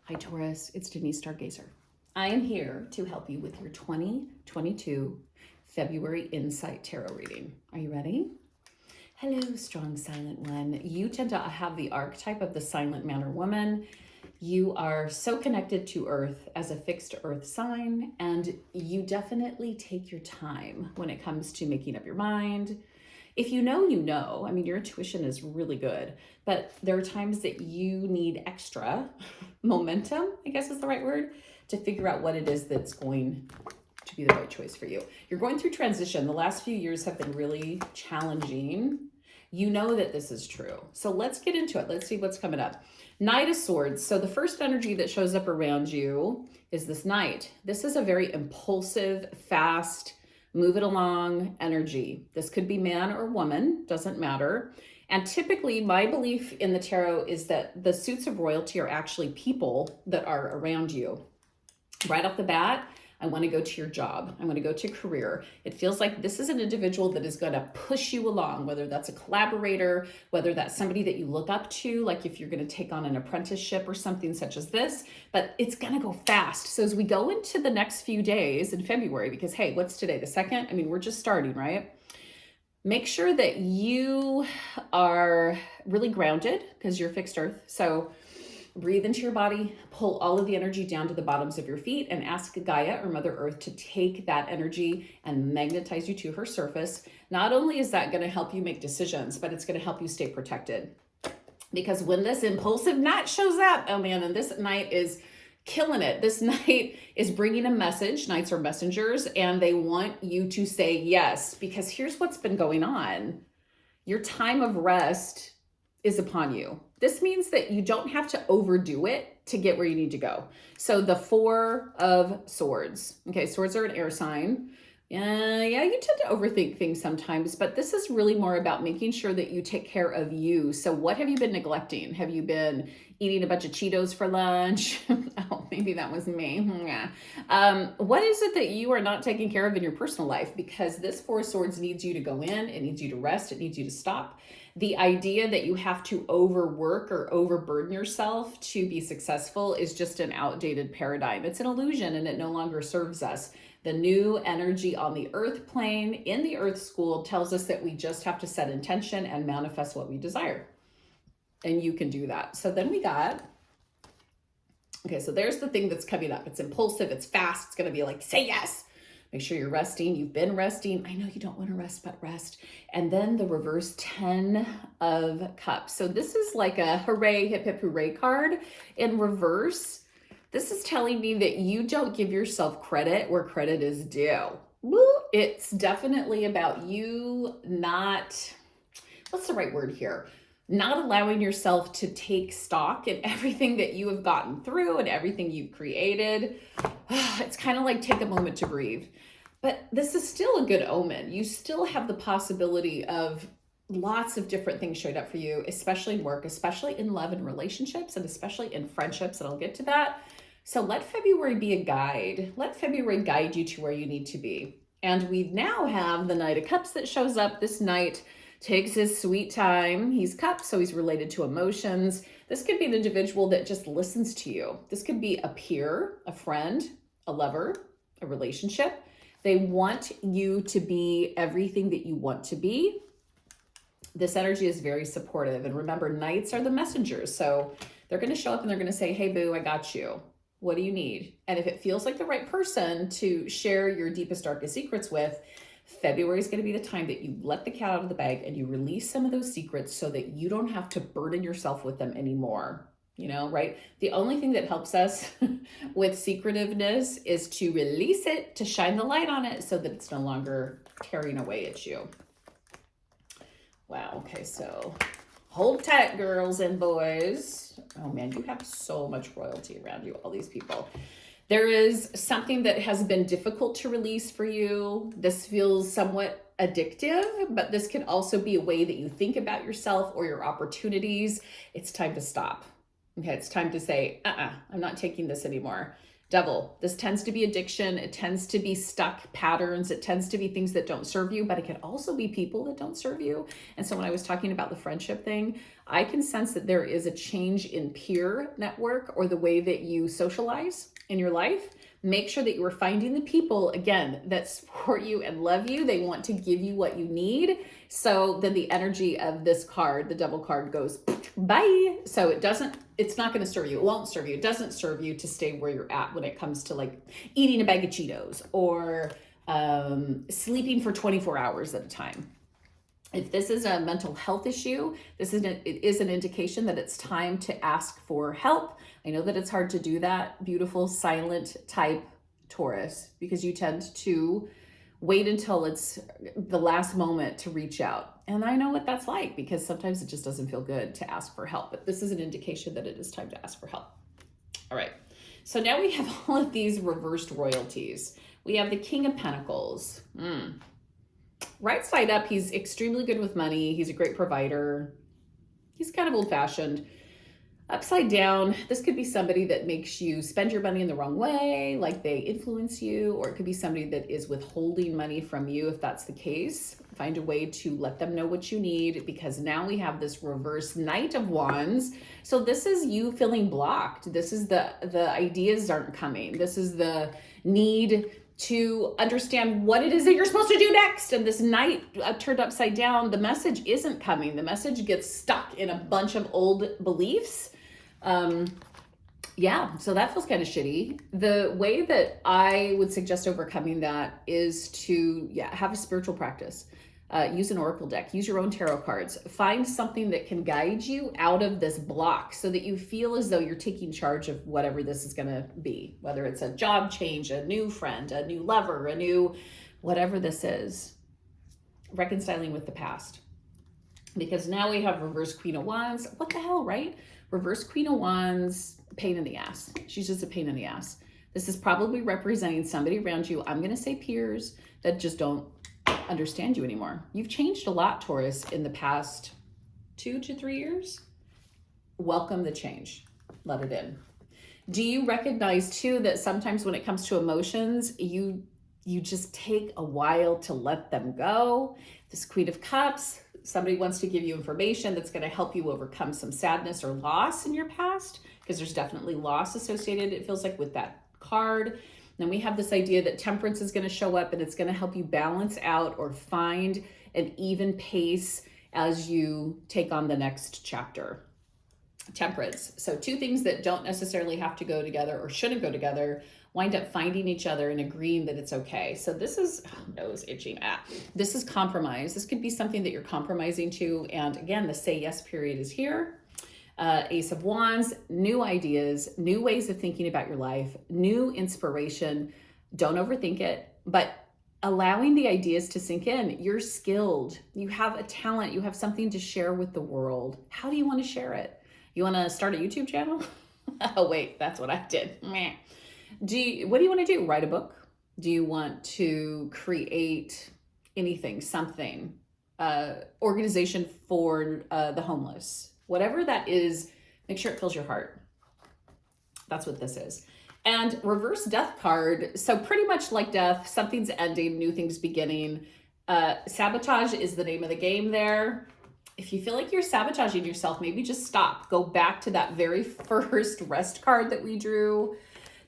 Hi Taurus, it's Denise Stargazer. I am here to help you with your 2022 February Insight Tarot reading. Are you ready? Hello, strong silent one. You tend to have the archetype of the silent man or woman. You are so connected to Earth as a fixed Earth sign, and you definitely take your time when it comes to making up your mind. If you know, you know. I mean, your intuition is really good, but there are times that you need extra momentum, I guess is the right word, to figure out what it is that's going to be the right choice for you. You're going through transition. The last few years have been really challenging. You know that this is true. So let's get into it. Let's see what's coming up. Knight of Swords. So the first energy that shows up around you is this Knight. This is a very impulsive, fast, move it along energy. This could be man or woman, doesn't matter. And typically my belief in the tarot is that the suits of royalty are actually people that are around you. Right off the bat, I want to go to your job. I want to go to career. It feels like this is an individual that is going to push you along, whether that's a collaborator, whether that's somebody that you look up to, like if you're going to take on an apprenticeship or something such as this, but it's going to go fast. So as we go into the next few days in February, because hey, what's today? The 2nd? I mean, we're just starting, right? Make sure that you are really grounded because you're fixed earth. So breathe into your body, pull all of the energy down to the bottoms of your feet, and ask Gaia or Mother Earth to take that energy and magnetize you to her surface. Not only is that going to help you make decisions, but it's going to help you stay protected. Because when this impulsive Knight shows up, oh man, and this Knight is killing it. This Knight is bringing a message. Knights are messengers, and they want you to say yes. Because here's what's been going on. Your time of rest is upon you. This means that you don't have to overdo it to get where you need to go. So the 4 of Swords. Okay, swords are an air sign. Yeah, you tend to overthink things sometimes, but this is really more about making sure that you take care of you. So what have you been neglecting? Have you been eating a bunch of Cheetos for lunch? Oh, maybe that was me. What is it that you are not taking care of in your personal life? Because this 4 of Swords needs you to go in, it needs you to rest, it needs you to stop. The idea that you have to overwork or overburden yourself to be successful is just an outdated paradigm. It's an illusion and it no longer serves us. The new energy on the earth plane in the earth school tells us that we just have to set intention and manifest what we desire. And you can do that. So then we got, okay, so there's the thing that's coming up. It's impulsive, it's fast, it's going to be like, say yes. Make sure you're resting. You've been resting. I know you don't want to rest, but rest. And then the reverse 10 of Cups. So this is like a hooray, hip, hip, hooray card in reverse. This is telling me that you don't give yourself credit where credit is due. It's definitely about you not, what's the right word here? Not allowing yourself to take stock in everything that you have gotten through and everything you've created. It's kind of like take a moment to breathe. But this is still a good omen. You still have the possibility of lots of different things showing up for you, especially in work, especially in love and relationships, and especially in friendships, and I'll get to that. So let February be a guide. Let February guide you to where you need to be. And we now have the Knight of Cups that shows up. This Knight takes his sweet time. He's Cups, so he's related to emotions. This could be an individual that just listens to you. This could be a peer, a friend, a lover, a relationship. They want you to be everything that you want to be. This energy is very supportive. And remember, Knights are the messengers. So they're going to show up and they're going to say, hey, boo, I got you. What do you need? And if it feels like the right person to share your deepest, darkest secrets with, February is going to be the time that you let the cat out of the bag and you release some of those secrets so that you don't have to burden yourself with them anymore. You know, right? The only thing that helps us with secretiveness is to release it, to shine the light on it so that it's no longer tearing away at you. Wow. Okay. So hold tight, girls and boys. Oh man, you have so much royalty around you, all these people. There is something that has been difficult to release for you. This feels somewhat addictive, but this can also be a way that you think about yourself or your opportunities. It's time to stop. Okay, it's time to say, I'm not taking this anymore. Devil. This tends to be addiction. It tends to be stuck patterns. It tends to be things that don't serve you, but it can also be people that don't serve you. And so when I was talking about the friendship thing, I can sense that there is a change in peer network or the way that you socialize in your life. Make sure that you are finding the people, again, that support you and love you. They want to give you what you need. So then the energy of this card, the Devil card, goes bye. So it's not going to serve you. It won't serve you. It doesn't serve you to stay where you're at when it comes to like eating a bag of Cheetos or sleeping for 24 hours at a time. If this is a mental health issue, it is an indication that it's time to ask for help. I know that it's hard to do that, beautiful, silent type Taurus, because you tend to wait until it's the last moment to reach out. And I know what that's like, because sometimes it just doesn't feel good to ask for help. But this is an indication that it is time to ask for help. All right. So now we have all of these reversed royalties. We have the King of Pentacles. Right side up, he's extremely good with money. He's a great provider. He's kind of old-fashioned. Upside down, this could be somebody that makes you spend your money in the wrong way, like they influence you, or it could be somebody that is withholding money from you. If that's the case, find a way to let them know what you need, because now we have this reverse Knight of Wands. So this is you feeling blocked. This is the ideas aren't coming. This is the need to understand what it is that you're supposed to do next. And this Knight turned upside down, the message isn't coming. The message gets stuck in a bunch of old beliefs. Yeah, so that feels kind of shitty. The way that I would suggest overcoming that is to, have a spiritual practice. Use an oracle deck, use your own tarot cards, find something that can guide you out of this block so that you feel as though you're taking charge of whatever this is going to be, whether it's a job change, a new friend, a new lover, a new whatever this is, reconciling with the past. Because now we have reverse Queen of Wands. What the hell, right? Reverse Queen of Wands, pain in the ass. She's just a pain in the ass. This is probably representing somebody around you, I'm going to say peers, that just don't understand you anymore. You've changed a lot, Taurus, in the past 2 to 3 years. Welcome the change. Let it in. Do you recognize too that sometimes when it comes to emotions, you just take a while to let them go? This Queen of Cups, somebody wants to give you information that's going to help you overcome some sadness or loss in your past, because there's definitely loss associated, it feels like, with that card. Then we have this idea that Temperance is going to show up and it's going to help you balance out or find an even pace as you take on the next chapter. Temperance. So 2 things that don't necessarily have to go together or shouldn't go together wind up finding each other and agreeing that it's okay. So this is, nose itching. This is compromise. This could be something that you're compromising to. And again, the say yes period is here. Ace of Wands, new ideas, new ways of thinking about your life, new inspiration. Don't overthink it, but allowing the ideas to sink in. You're skilled. You have a talent. You have something to share with the world. How do you want to share it? You want to start a YouTube channel? Oh, wait, that's what I did. Meh. What do you want to do? Write a book? Do you want to create anything, something, organization for the homeless? Whatever that is, make sure it fills your heart. That's what this is. And reverse Death card. So pretty much like death, something's ending, new things beginning. Sabotage is the name of the game there. If you feel like you're sabotaging yourself, maybe just stop. Go back to that very first rest card that we drew.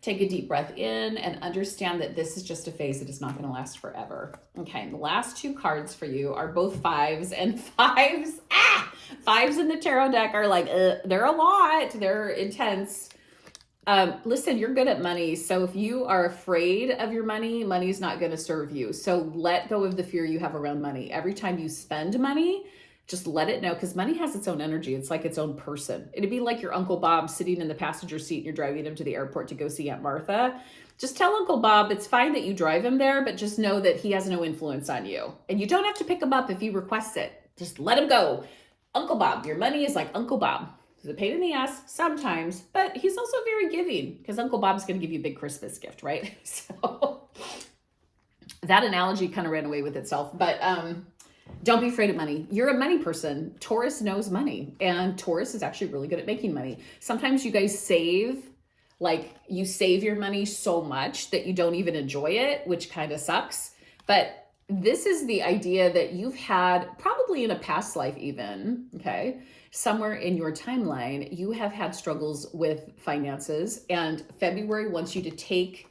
Take a deep breath in and understand that this is just a phase that is not going to last forever. Okay, and the last 2 cards for you are both 5s, and 5s, 5s in the tarot deck are like, they're a lot. They're intense. Listen, you're good at money. So if you are afraid of your money, money's not going to serve you. So let go of the fear you have around money. Every time you spend money, just let it know, because money has its own energy. It's like its own person. It'd be like your Uncle Bob sitting in the passenger seat and you're driving him to the airport to go see Aunt Martha. Just tell Uncle Bob it's fine that you drive him there, but just know that he has no influence on you. And you don't have to pick him up if he requests it. Just let him go. Uncle Bob, your money is like Uncle Bob. He's a pain in the ass sometimes, but he's also very giving, because Uncle Bob's going to give you a big Christmas gift, right? So that analogy kind of ran away with itself, but don't be afraid of money. You're a money person. Taurus knows money, and Taurus is actually really good at making money. Sometimes you guys save Like you save your money so much that you don't even enjoy it, which kind of sucks. But this is the idea that you've had probably in a past life even, okay? Somewhere in your timeline, you have had struggles with finances, and February wants you to take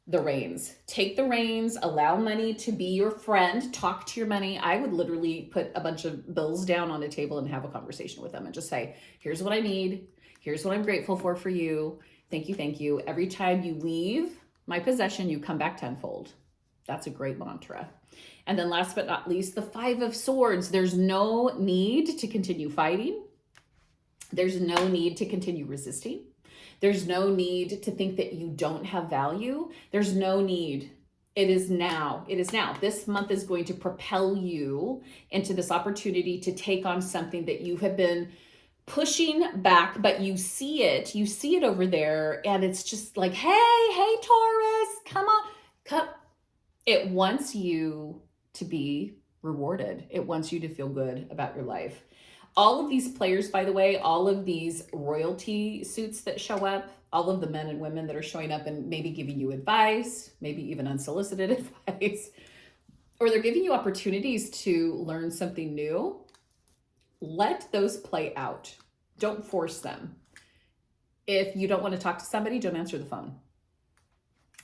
the reins. Take the reins, allow money to be your friend, talk to your money. I would literally put a bunch of bills down on a table and have a conversation with them and just say, here's what I need. Here's what I'm grateful for you. Thank you, thank you. Every time you leave my possession, you come back tenfold. That's a great mantra. And then last but not least, the Five of Swords. There's no need to continue fighting. There's no need to continue resisting. There's no need to think that you don't have value. There's no need. It is now. It is now. This month is going to propel you into this opportunity to take on something that you have been pushing back, but you see it over there, and it's just like, hey, Taurus, come on. It wants you to be rewarded. It wants you to feel good about your life. All of these players, by the way, all of these royalty suits that show up, all of the men and women that are showing up and maybe giving you advice, maybe even unsolicited advice, or they're giving you opportunities to learn something new, let those play out. Don't force them. If you don't want to talk to somebody, don't answer the phone.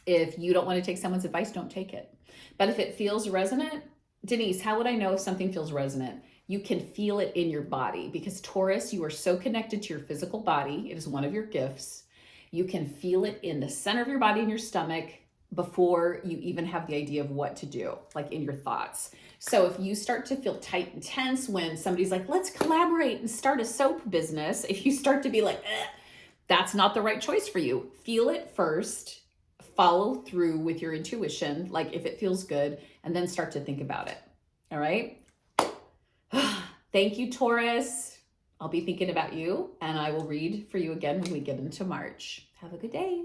If you don't want to take someone's advice, don't take it. But if it feels resonant, Denise, how would I know if something feels resonant? You can feel it in your body, because Taurus, you are so connected to your physical body. It is one of your gifts. You can feel it in the center of your body, in your stomach, before you even have the idea of what to do, like in your thoughts. So if you start to feel tight and tense when somebody's like, let's collaborate and start a soap business, if you start to be like, that's not the right choice for you. Feel it first, follow through with your intuition, like if it feels good, and then start to think about it. All right? Thank you, Taurus. I'll be thinking about you, and I will read for you again when we get into March. Have a good day.